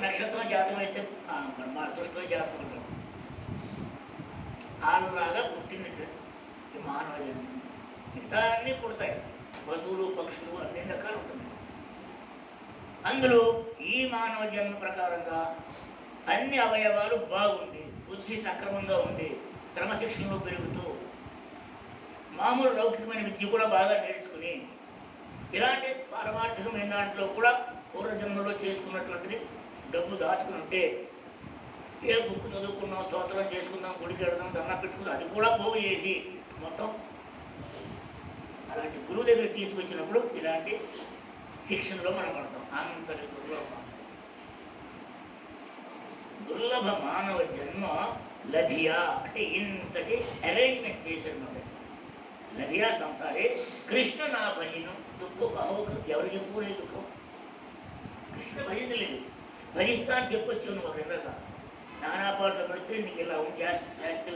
నక్షత్రం జాతకం అయితే మా అదృష్టం జాతకం ఉంటాం. ఆరులాగా పుట్టినట్టు ఈ మానవ జన్మ. మిగతా అన్నీ పుడతాయి, పశువులు పక్షులు అన్ని రకాలు ఉంటుంది. అందులో ఈ మానవ జన్మ ప్రకారంగా అన్ని అవయవాలు బాగుండి, బుద్ధి సక్రమంగా ఉండి, క్రమశిక్షణలో పెరుగుతూ, మామూలు లౌకికమైన విద్య కూడా బాగా నేర్చుకుని, ఇలాంటి పారమార్థికమైన దాంట్లో కూడా పూర్వజన్మలో చేసుకున్నటువంటిది డబ్బు దాచుకుని ఉంటే, ఏ బుక్ చదువుకున్నాం, స్తోత్రం చేసుకుందాం, గుడికి వెళదాం, దండం పెట్టుకుందాం, అది కూడా పోగు చేసి మొత్తం అలాంటి గురువు దగ్గర తీసుకొచ్చినప్పుడు ఇలాంటి శిక్షణలో మనం పడతాం. అంతటి దుర్లభ మానవ జన్మ లభియా అంటే ఇంతటి అరేంజ్మెంట్ చేశాడు మాట. లభియా సంసారే కృష్ణ నా భజను దుఃఖం అహోక. ఎవరు చెప్పుకునే దుఃఖం? కృష్ణ భజించలేదు. భజిస్తా అని చెప్పొచ్చు నువ్వు క్రిందక. నానా పాటలు పెడితే నీకు ఇలా చేస్తూ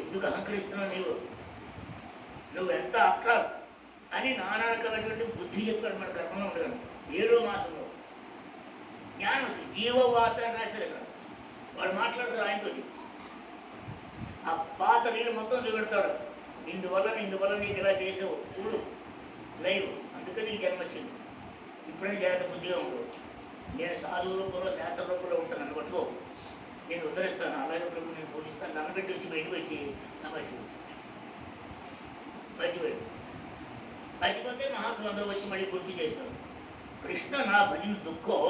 ఎందుకు అహంకరిస్తున్నావు? నువ్వు ఎంత అక్రాలు అని నానా రకమైనటువంటి బుద్ధి చెప్పాడు మన గర్భంలో ఉండగలను. 7వ మాసంలో జ్ఞానం జీవవాత రాశారు ఇక్కడ. వాడు మాట్లాడతాడు ఆయనతో. ఆ పాత నీళ్ళు మొత్తం చూపెడతాడు. ఇందువల్ల నీకు ఇలా చేసావు చూడు లైవ్, అందుకని నీకు జన్మ వచ్చింది. ఇప్పుడే జాగ్రత్త బుద్ధిగా ఉండవు. నేను సాధువు రూపంలో శాస్త్ర రూపంలో ఉంటాను పట్టుకో, నేను ఉద్ధరిస్తాను, అలాగే ప్రభు నేను పూజిస్తాను. నన్నబెట్టి వచ్చి బయటకు వచ్చి మర్చిపోతే మహాత్ములందరూ వచ్చి మళ్ళీ గుర్తు చేస్తారు. కృష్ణ నా భజన దుఃఖం